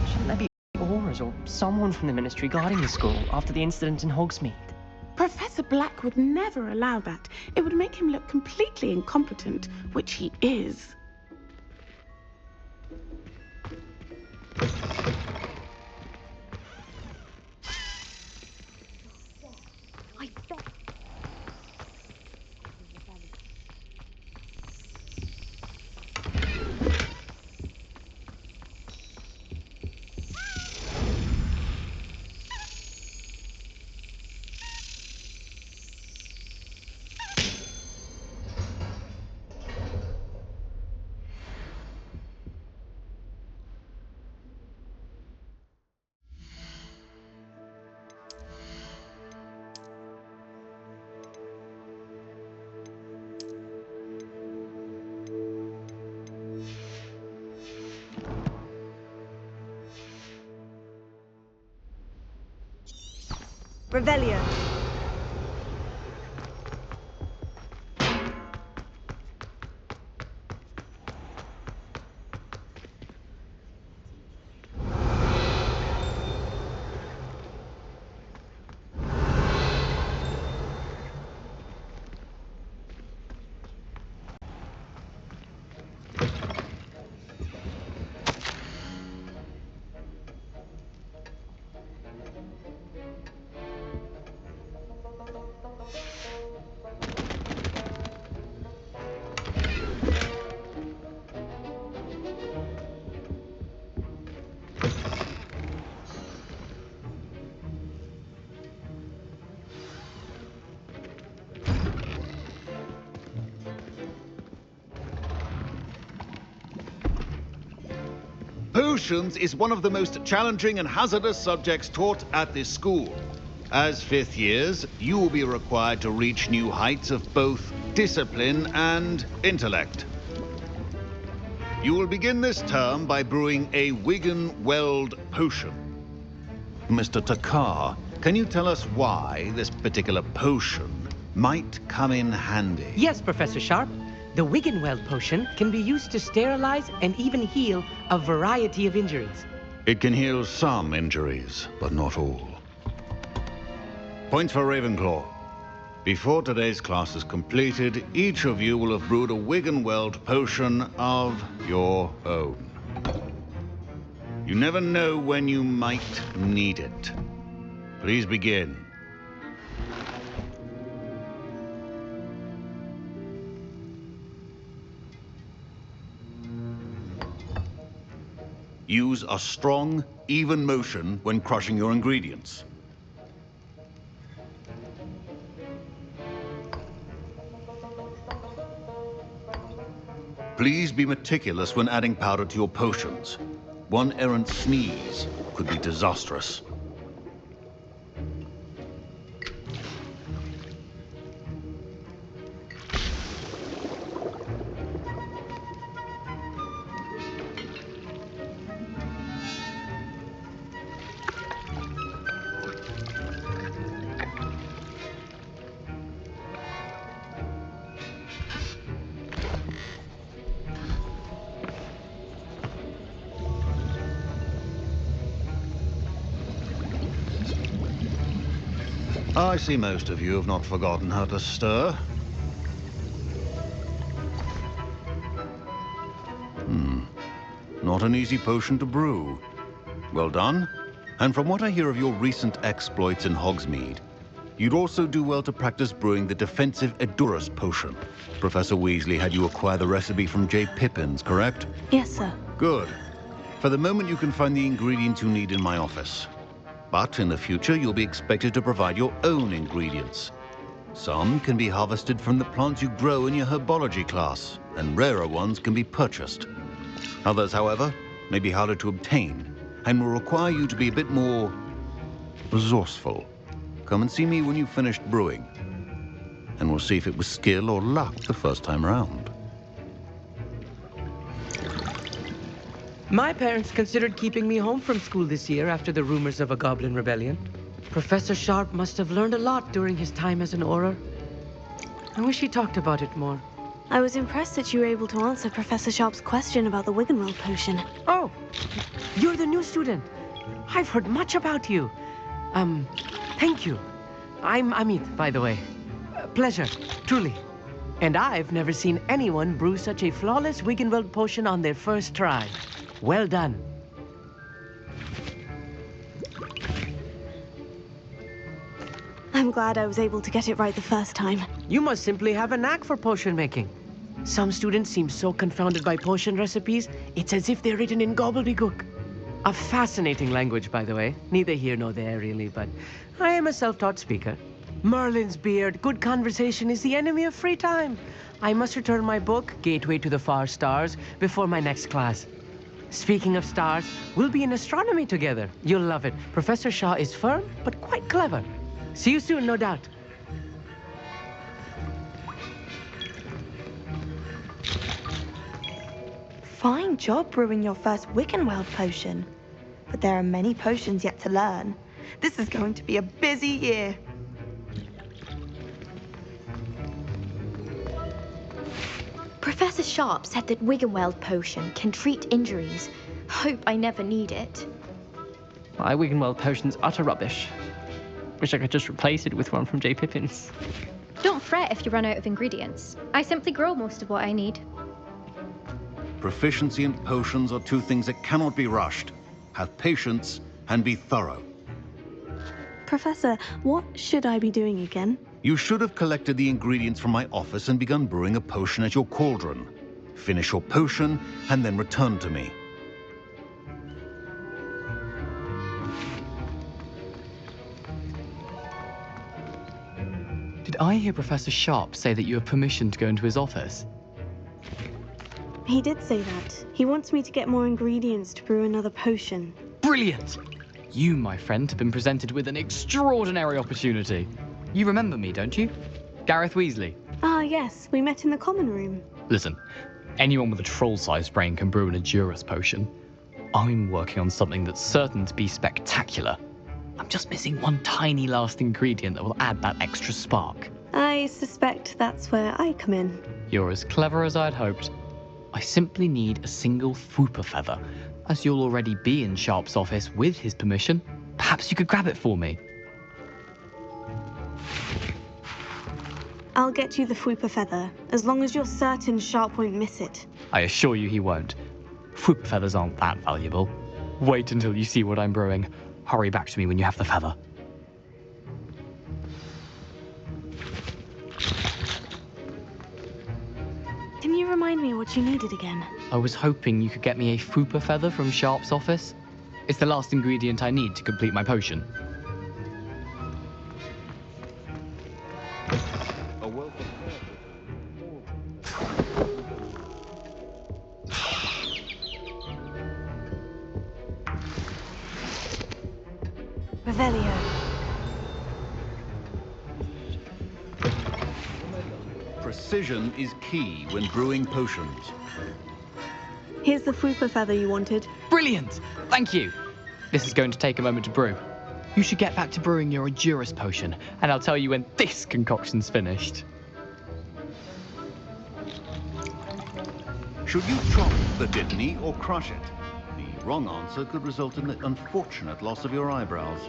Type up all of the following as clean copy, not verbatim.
Shouldn't there be Aurors or someone from the Ministry guarding the school after the incident in Hogsmeade? Professor Black would never allow that. It would make him look completely incompetent, which he is. Revelio. Potions is one of the most challenging and hazardous subjects taught at this school. As fifth years, you will be required to reach new heights of both discipline and intellect. You will begin this term by brewing a Wiggenweld potion. Mr. Takar, can you tell us why this particular potion might come in handy? Yes, Professor Sharp. The Wiggenweld potion can be used to sterilize and even heal a variety of injuries. It can heal some injuries, but not all. Points for Ravenclaw. Before today's class is completed, each of you will have brewed a Wiggenweld potion of your own. You never know when you might need it. Please begin. Use a strong, even motion when crushing your ingredients. Please be meticulous when adding powder to your potions. One errant sneeze could be disastrous. I see most of you have not forgotten how to stir. Not an easy potion to brew. Well done. And from what I hear of your recent exploits in Hogsmeade, you'd also do well to practice brewing the defensive Edurus potion. Professor Weasley had you acquire the recipe from J. Pippins, correct? Yes, sir. Good. For the moment, you can find the ingredients you need in my office. But in the future, you'll be expected to provide your own ingredients. Some can be harvested from the plants you grow in your herbology class, and rarer ones can be purchased. Others, however, may be harder to obtain and will require you to be a bit more resourceful. Come and see me when you've finished brewing, and we'll see if it was skill or luck the first time round. My parents considered keeping me home from school this year after the rumors of a goblin rebellion. Professor Sharp must have learned a lot during his time as an Auror. I wish he talked about it more. I was impressed that you were able to answer Professor Sharp's question about the Wiggenweld potion. Oh, you're the new student. I've heard much about you. Thank you. I'm Amit, by the way. Pleasure, truly. And I've never seen anyone brew such a flawless Wiggenweld potion on their first try. Well done. I'm glad I was able to get it right the first time. You must simply have a knack for potion making. Some students seem so confounded by potion recipes, it's as if they're written in gobbledygook. A fascinating language, by the way. Neither here nor there, really, but I am a self-taught speaker. Merlin's beard, good conversation is the enemy of free time. I must return my book, Gateway to the Far Stars, before my next class. Speaking of stars, we'll be in astronomy together. You'll love it. Professor Shaw is firm, but quite clever. See you soon, no doubt. Fine job brewing your first Wiggenweld potion. But there are many potions yet to learn. This is going to be a busy year. Professor Sharp said that Wiggenweld potion can treat injuries. Hope I never need it. My Wiggenweld potion's utter rubbish. Wish I could just replace it with one from J. Pippin's. Don't fret if you run out of ingredients. I simply grow most of what I need. Proficiency and potions are two things that cannot be rushed. Have patience and be thorough. Professor, what should I be doing again? You should have collected the ingredients from my office and begun brewing a potion at your cauldron. Finish your potion and then return to me. Did I hear Professor Sharp say that you have permission to go into his office? He did say that. He wants me to get more ingredients to brew another potion. Brilliant! You, my friend, have been presented with an extraordinary opportunity. You remember me, don't you? Gareth Weasley. Ah, yes. We met in the common room. Listen, anyone with a troll-sized brain can brew an Adurus potion. I'm working on something that's certain to be spectacular. I'm just missing one tiny last ingredient that will add that extra spark. I suspect that's where I come in. You're as clever as I'd hoped. I simply need a single Fwooper feather. As you'll already be in Sharp's office with his permission, perhaps you could grab it for me. I'll get you the Fwooper feather, as long as you're certain Sharp won't miss it. I assure you he won't. Fwooper feathers aren't that valuable. Wait until you see what I'm brewing. Hurry back to me when you have the feather. Can you remind me what you needed again? I was hoping you could get me a Fwooper feather from Sharp's office. It's the last ingredient I need to complete my potion. Revelio. Precision is key when brewing potions. Here's the Fwooper feather you wanted. Brilliant! Thank you! This is going to take a moment to brew. You should get back to brewing your Adurus potion, and I'll tell you when this concoction's finished. Should you chop the Dittany or crush it? The wrong answer could result in the unfortunate loss of your eyebrows.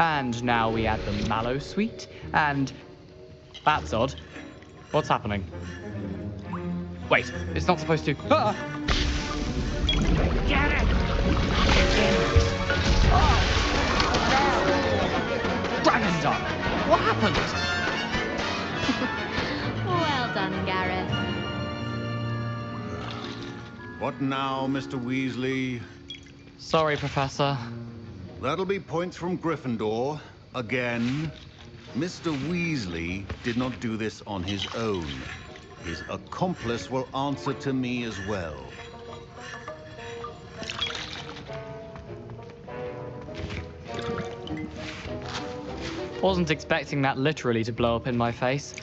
And now we add the mallow sweet, and... That's odd. What's happening? Wait, it's not supposed to... Ah! Get it! Gryffindor! What happened? Well done, Gareth. What now, Mr. Weasley? Sorry, Professor. That'll be points from Gryffindor. Again. Mr. Weasley did not do this on his own. His accomplice will answer to me as well. Wasn't expecting that literally to blow up in my face.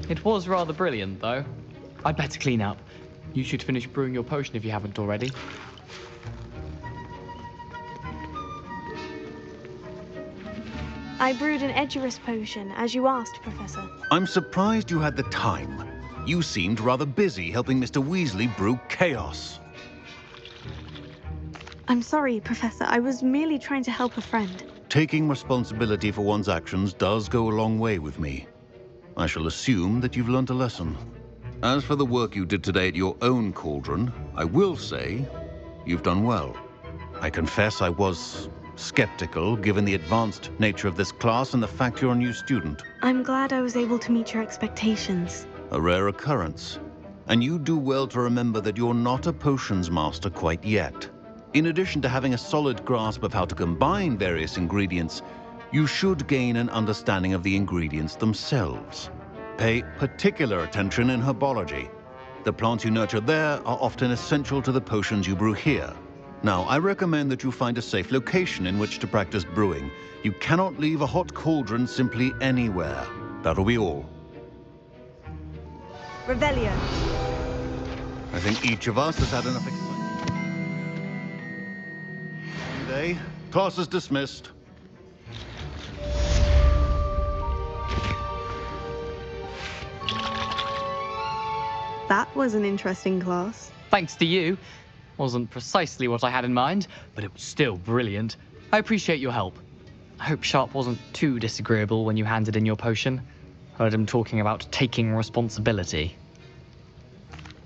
It was rather brilliant, though. I'd better clean up. You should finish brewing your potion if you haven't already. I brewed an Edurus potion, as you asked, Professor. I'm surprised you had the time. You seemed rather busy helping Mr. Weasley brew chaos. I'm sorry, Professor. I was merely trying to help a friend. Taking responsibility for one's actions does go a long way with me. I shall assume that you've learnt a lesson. As for the work you did today at your own cauldron, I will say you've done well. I confess I was skeptical, given the advanced nature of this class and the fact you're a new student. I'm glad I was able to meet your expectations. A rare occurrence. And you do well to remember that you're not a potions master quite yet. In addition to having a solid grasp of how to combine various ingredients, you should gain an understanding of the ingredients themselves. Pay particular attention in herbology. The plants you nurture there are often essential to the potions you brew here. Now, I recommend that you find a safe location in which to practice brewing. You cannot leave a hot cauldron simply anywhere. That'll be all. Revelio. I think each of us has had enough excitement. Today, class is dismissed. That was an interesting class. Thanks to you. Wasn't precisely what I had in mind, but it was still brilliant. I appreciate your help. I hope Sharp wasn't too disagreeable when you handed in your potion. Heard him talking about taking responsibility.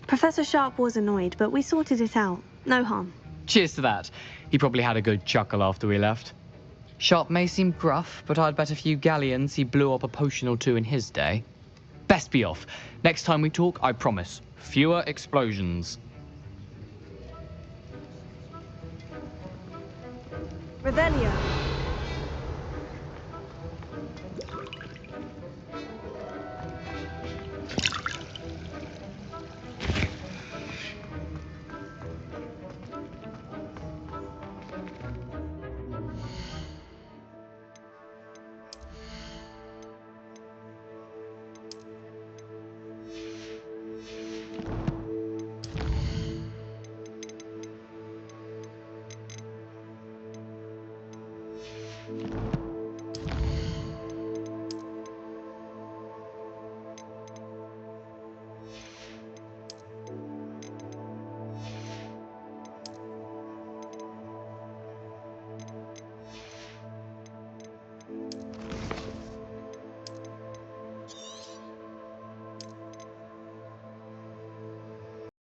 Professor Sharp was annoyed, but we sorted it out. No harm. Cheers to that. He probably had a good chuckle after we left. Sharp may seem gruff, but I'd bet a few galleons he blew up a potion or two in his day. Best be off. Next time we talk, I promise, fewer explosions. Revelio.